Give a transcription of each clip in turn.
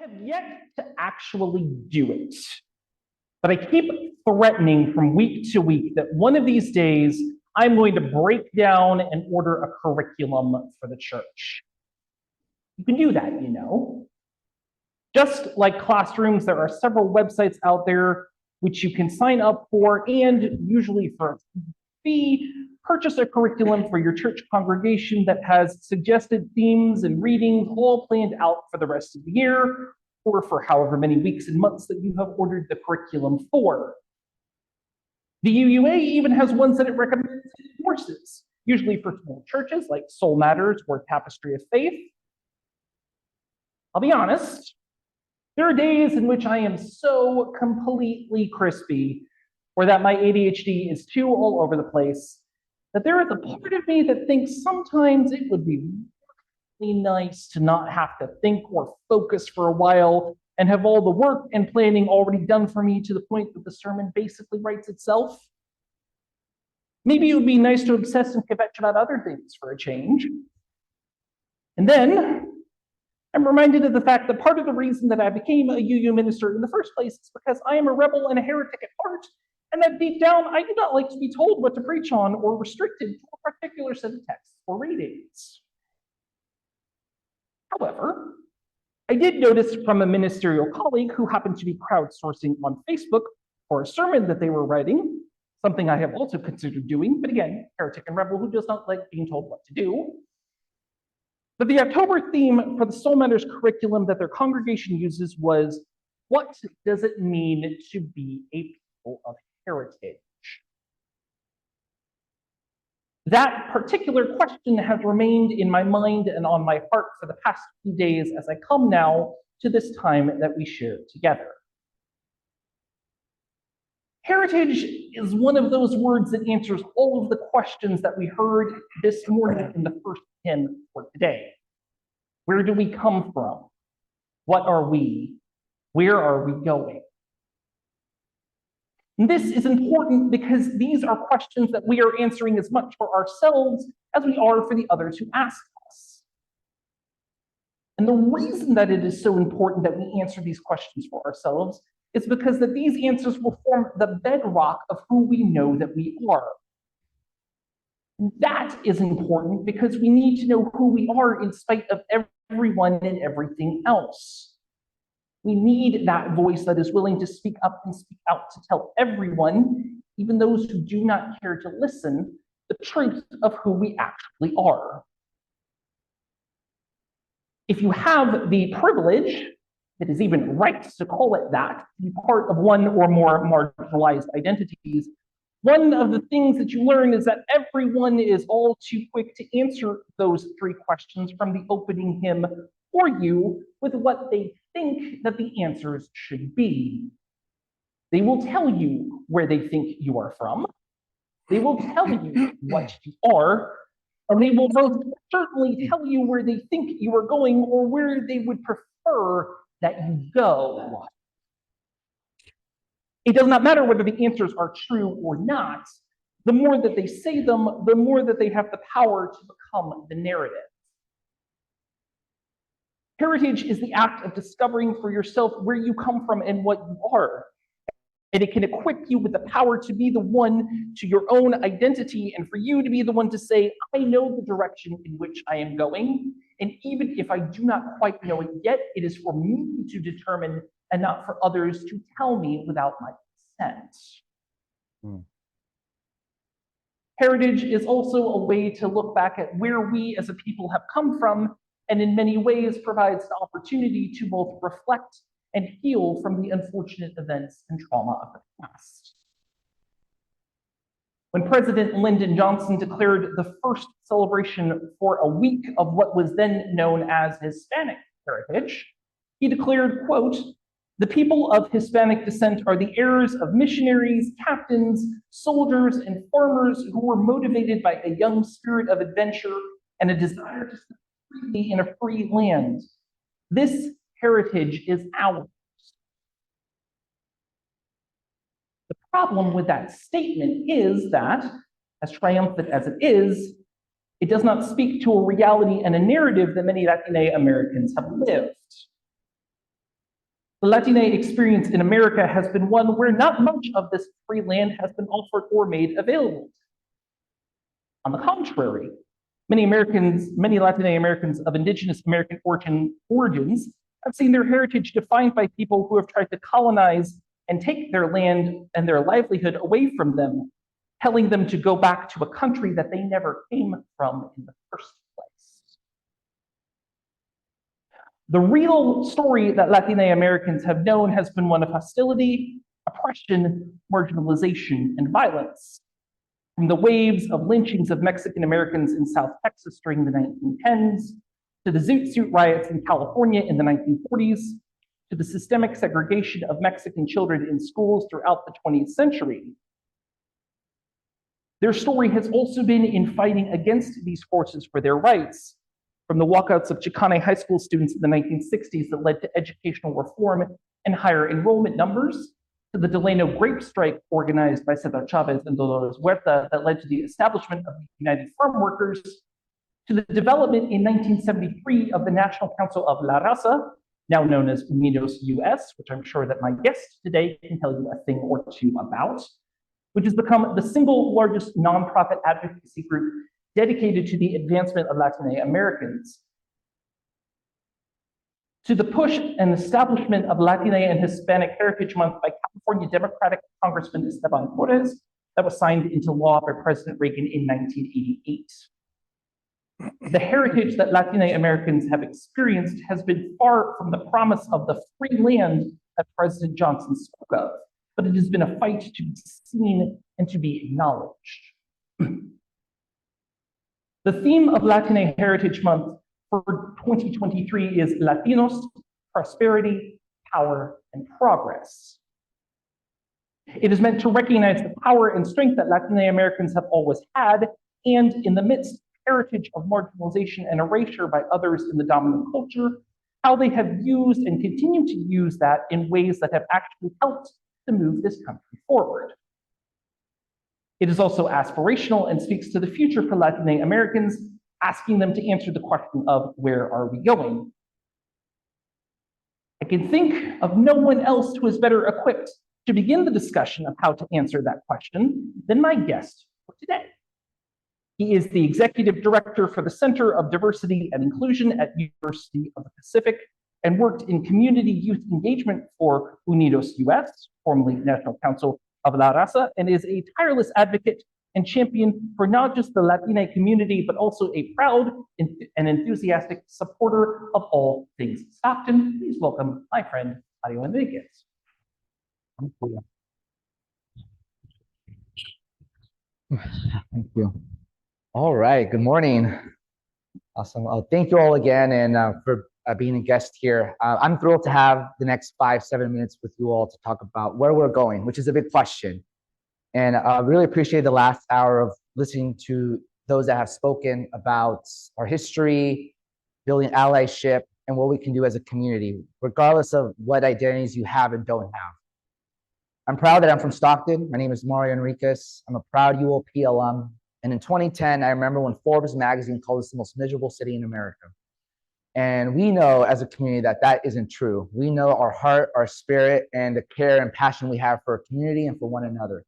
have yet to actually do it, but I keep threatening from week to week that one of these days I'm going to break down and order a curriculum for the church. You can do that, you know. Just like classrooms, there are several websites out there which you can sign up for and usually for a fee, purchase a curriculum for your church congregation that has suggested themes and readings all planned out for the rest of the year, or for however many weeks and months that you have ordered the curriculum for. The UUA even has ones that it recommends in courses, usually for small churches like Soul Matters or Tapestry of Faith. I'll be honest, there are days in which I am so completely crispy, or that my ADHD is too all over the place, that there is a part of me that thinks sometimes it would be really nice to not have to think or focus for a while and have all the work and planning already done for me to the point that the sermon basically writes itself. Maybe it would be nice to obsess and kvetch about other things for a change. And then I'm reminded of the fact that part of the reason that I became a UU minister in the first place is because I am a rebel and a heretic at heart, and that deep down, I do not like to be told what to preach on or restricted to a particular set of texts or readings. However, I did notice from a ministerial colleague who happened to be crowdsourcing on Facebook for a sermon that they were writing, something I have also considered doing, but again, heretic and rebel who does not like being told what to do. But the October theme for the Soul Matters curriculum that their congregation uses was, what does it mean to be a people of heritage? That particular question has remained in my mind and on my heart for the past few days as I come now to this time that we share together. Heritage is one of those words that answers all of the questions that we heard this morning in the first hymn for today. Where do we come from? What are we? Where are we going? And this is important because these are questions that we are answering as much for ourselves as we are for the others who ask us. And the reason that it is so important that we answer these questions for ourselves is because that these answers will form the bedrock of who we know that we are. That is important because we need to know who we are in spite of everyone and everything else. We need that voice that is willing to speak up and speak out to tell everyone, even those who do not care to listen, the truth of who we actually are. If you have the privilege, it is even right to call it that, to be part of one or more marginalized identities, one of the things that you learn is that everyone is all too quick to answer those three questions from the opening hymn for you with what they think that the answers should be. They will tell you where they think you are from. They will tell you what you are, and they will most certainly tell you where they think you are going or where they would prefer that you go. It does not matter whether the answers are true or not. The more that they say them, the more that they have the power to become the narrative. Heritage is the act of discovering for yourself where you come from and what you are. And it can equip you with the power to be the one to your own identity and for you to be the one to say, I know the direction in which I am going. And even if I do not quite know it yet, it is for me to determine and not for others to tell me without my consent. Heritage is also a way to look back at where we as a people have come from, and in many ways provides an opportunity to both reflect and heal from the unfortunate events and trauma of the past. When President Lyndon Johnson declared the first celebration for a week of what was then known as Hispanic heritage, he declared, quote, "The people of Hispanic descent are the heirs of missionaries, captains, soldiers, and farmers who were motivated by a young spirit of adventure and a desire to live freely in a free land. This heritage is ours." The problem with that statement is that, as triumphant as it does not speak to a reality and a narrative that many Latine Americans have lived. The Latine experience in America has been one where not much of this free land has been offered or made available. On the contrary, many Latine Americans of indigenous American origins have seen their heritage defined by people who have tried to colonize and take their land and their livelihood away from them, telling them to go back to a country that they never came from in the first place. The real story that Latine Americans have known has been one of hostility, oppression, marginalization, and violence. From the waves of lynchings of Mexican Americans in South Texas during the 1910s, to the Zoot Suit riots in California in the 1940s, to the systemic segregation of Mexican children in schools throughout the 20th century. Their story has also been in fighting against these forces for their rights, from the walkouts of Chicane high school students in the 1960s that led to educational reform and higher enrollment numbers, to the Delano grape strike organized by Cesar Chavez and Dolores Huerta that led to the establishment of the United Farm Workers, to the development in 1973 of the National Council of La Raza, now known as Unidos US, which I'm sure that my guest today can tell you a thing or two about, which has become the single largest nonprofit advocacy group dedicated to the advancement of Latine Americans, to the push and establishment of Latine and Hispanic Heritage Month by California Democratic Congressman Esteban Torres, that was signed into law by President Reagan in 1988. The heritage that Latine Americans have experienced has been far from the promise of the free land that President Johnson spoke of, but it has been a fight to be seen and to be acknowledged. The theme of Latine Heritage Month for 2023 is Latinos, Prosperity, Power, and Progress. It is meant to recognize the power and strength that Latine Americans have always had, and in the midst of heritage of marginalization and erasure by others in the dominant culture, how they have used and continue to use that in ways that have actually helped to move this country forward. It is also aspirational and speaks to the future for Latine Americans, asking them to answer the question of where are we going? I can think of no one else who is better equipped to begin the discussion of how to answer that question than my guest for today. He is the Executive Director for the Center of Diversity and Inclusion at University of the Pacific and worked in community youth engagement for Unidos US, formerly National Council of La Raza, and is a tireless advocate and champion for not just the Latine community, but also a proud and enthusiastic supporter of all things Stockton. Please welcome my friend, Mario Enriquez. Thank you. Thank you. All right, good morning. Awesome. Thank you all again and for being a guest here. I'm thrilled to have the next 5-7 minutes with you all to talk about where we're going, which is a big question. And I really appreciate the last hour of listening to those that have spoken about our history, building allyship, and what we can do as a community, regardless of what identities you have and don't have. I'm proud that I'm from Stockton. My name is Mario Enriquez. I'm a proud UOP alum. And in 2010, I remember when Forbes magazine called us the most miserable city in America. And we know as a community that that isn't true. We know our heart, our spirit, and the care and passion we have for our community and for one another.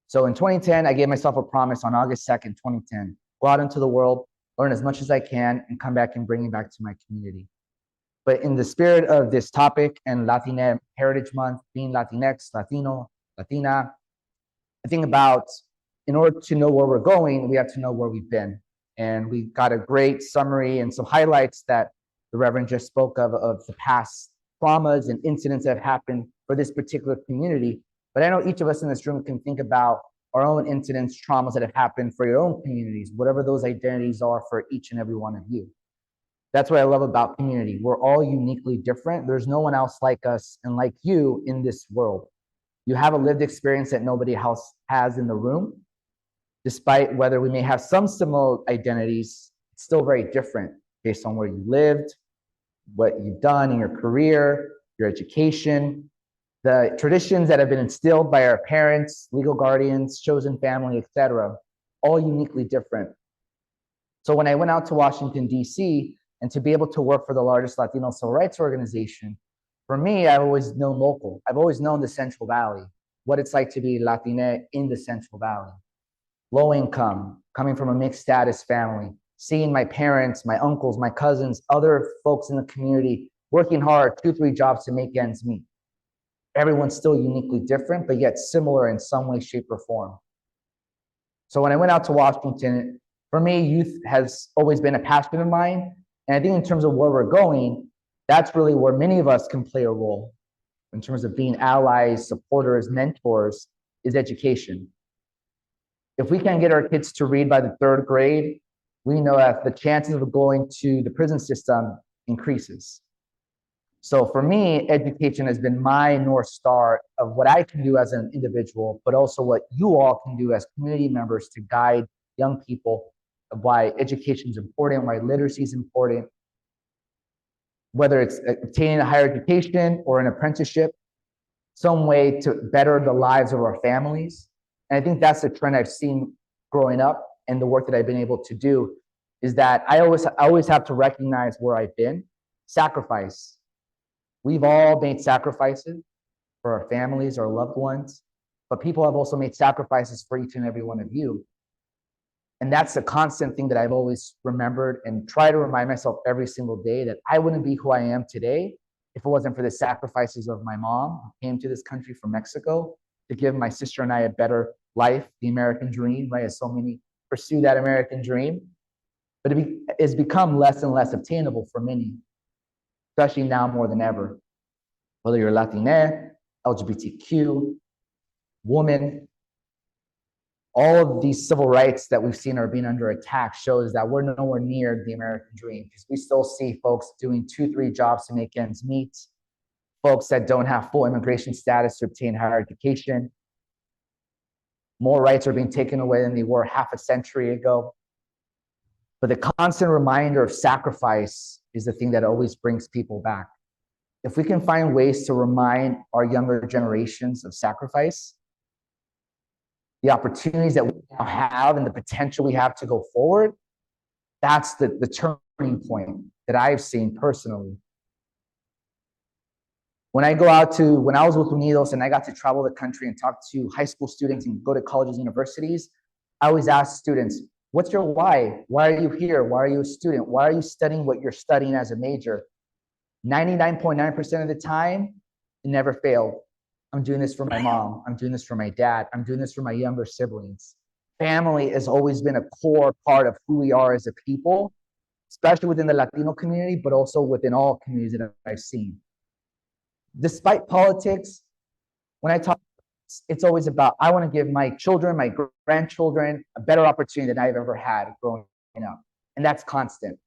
So in 2010, I gave myself a promise on August 2nd, 2010, go out into the world, learn as much as I can, and come back and bring it back to my community. But in the spirit of this topic and Latine Heritage Month, being Latinx, Latino, Latina, I think about in order to know where we're going, we have to know where we've been. And we got a great summary and some highlights that the Reverend just spoke of the past traumas and incidents that have happened for this particular community. But I know each of us in this room can think about our own incidents, traumas that have happened for your own communities, whatever those identities are for each and every one of you. That's what I love about community. We're all uniquely different. There's no one else like us and like you in this world. You have a lived experience that nobody else has in the room. Despite whether we may have some similar identities, it's still very different based on where you lived, what you've done in your career, your education, the traditions that have been instilled by our parents, legal guardians, chosen family, etc., all uniquely different. So when I went out to Washington, D.C., and to be able to work for the largest Latino civil rights organization, For me, I've always known local. I've always known the Central Valley, what it's like to be Latine in the Central Valley. Low income, coming from a mixed status family, seeing my parents, my uncles, my cousins, other folks in the community working hard, 2-3 jobs to make ends meet. Everyone's still uniquely different, but yet similar in some way, shape, or form. So when I went out to Washington, for me, youth has always been a passion of mine. And I think in terms of where we're going, that's really where many of us can play a role in terms of being allies, supporters, mentors, is education. If we can't get our kids to read by the 3rd grade, we know that the chances of going to the prison system increases. So for me, education has been my North Star of what I can do as an individual, but also what you all can do as community members to guide young people of why education is important, why literacy is important, whether it's obtaining a higher education or an apprenticeship, some way to better the lives of our families. And I think that's the trend I've seen growing up, and the work that I've been able to do is that I always have to recognize where I've been. Sacrifice. We've all made sacrifices for our families, our loved ones, but people have also made sacrifices for each and every one of you. And that's a constant thing that I've always remembered and try to remind myself every single day, that I wouldn't be who I am today if it wasn't for the sacrifices of my mom, who came to this country from Mexico to give my sister and I a better life, the American dream, right? As so many pursue that American dream. But it's become less and less obtainable for many, especially now more than ever. Whether you're Latine, LGBTQ, woman, all of these civil rights that we've seen are being under attack shows that we're nowhere near the American dream, because we still see folks doing 2-3 jobs to make ends meet, folks that don't have full immigration status to obtain higher education. More rights are being taken away than they were half a century ago. But the constant reminder of sacrifice is the thing that always brings people back. If we can find ways to remind our younger generations of sacrifice, the opportunities that we now have and the potential we have to go forward, that's the turning point that I've seen personally. When I was with Unidos and I got to travel the country and talk to high school students and go to colleges and universities, I always ask students, what's your why? Why are you here? Why are you a student? Why are you studying what you're studying as a major? 99.9% of the time, it never failed. I'm doing this for my mom. I'm doing this for my dad. I'm doing this for my younger siblings. Family has always been a core part of who we are as a people, especially within the Latino community, but also within all communities that I've seen. Despite politics, when I talk, it's always about, I want to give my children, my grandchildren, a better opportunity than I've ever had growing up. And that's constant.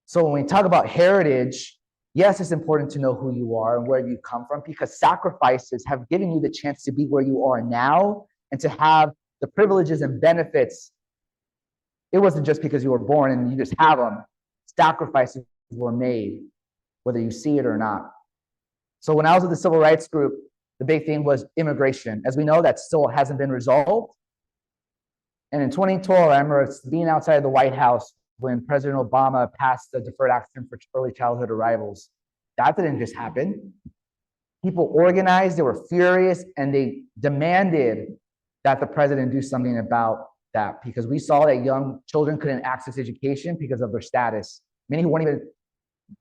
So when we talk about heritage, yes, it's important to know who you are and where you come from, because sacrifices have given you the chance to be where you are now and to have the privileges and benefits. It wasn't just because you were born and you just have them. Sacrifices were made, whether you see it or not. So when I was with the civil rights group, the big thing was immigration. As we know, that still hasn't been resolved. And in 2012, I remember being outside of the White House when President Obama passed the Deferred Action for Early Childhood Arrivals. That didn't just happen. People organized, they were furious, and they demanded that the president do something about that, because we saw that young children couldn't access education because of their status. Many wouldn't even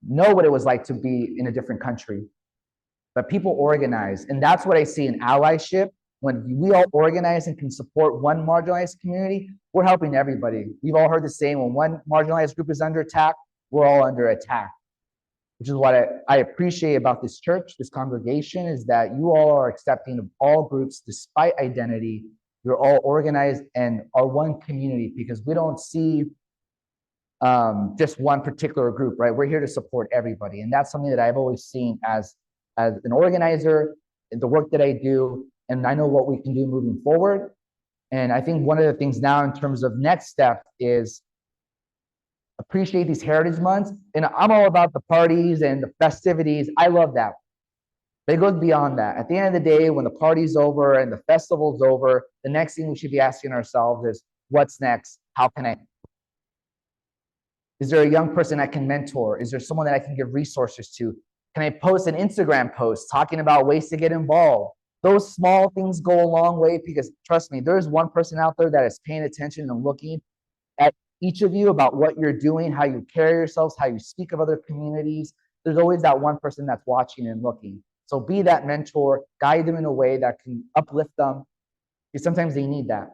know what it was like to be in a different country. But people organize, and that's what I see in allyship. When we all organize and can support one marginalized community, we're helping everybody. We've all heard the saying, when one marginalized group is under attack, we're all under attack. Which is what I appreciate about this church, this congregation, is that you all are accepting of all groups despite identity. You're all organized and are one community, because we don't see just one particular group, right? We're here to support everybody. And that's something that I've always seen as an organizer, the work that I do, and I know what we can do moving forward. And I think one of the things now in terms of next step is appreciate these heritage months. And I'm all about the parties and the festivities. I love that. But it goes beyond that. At the end of the day, when the party's over and the festival's over, the next thing we should be asking ourselves is, what's next? How can I? Is there a young person I can mentor? Is there someone that I can give resources to? Can I post an Instagram post talking about ways to get involved? Those small things go a long way because trust me, there's one person out there that is paying attention and looking at each of you about what you're doing, how you carry yourselves, how you speak of other communities. There's always that one person that's watching and looking. So be that mentor, guide them in a way that can uplift them, because sometimes they need that.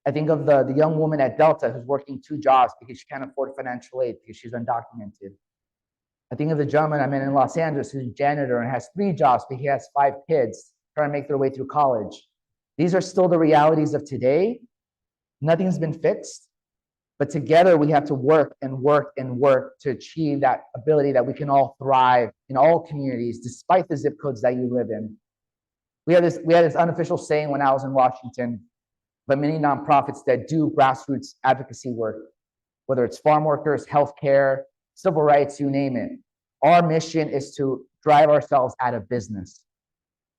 I think of the young woman at Delta who's working 2 jobs because she can't afford financial aid because she's undocumented. I think of the gentleman I met in Los Angeles who's a janitor and has 3 jobs, but he has 5 kids trying to make their way through college. These are still the realities of today. Nothing's been fixed, but together we have to work and work and work to achieve that ability that we can all thrive in all communities, despite the zip codes that you live in. We had this unofficial saying when I was in Washington, but many nonprofits that do grassroots advocacy work, whether it's farm workers, healthcare, civil rights, you name it. Our mission is to drive ourselves out of business.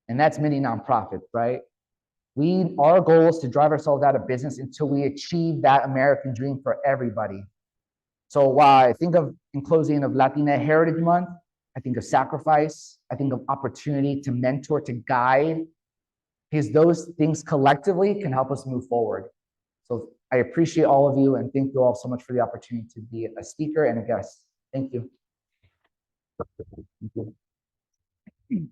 And that's many nonprofits, right? Our goal is to drive ourselves out of business until we achieve that American dream for everybody. So while I think of, in closing, of Latina Heritage Month, I think of sacrifice, I think of opportunity to mentor, to guide, because those things collectively can help us move forward. So I appreciate all of you and thank you all so much for the opportunity to be a speaker and a guest. Thank you. Thank you.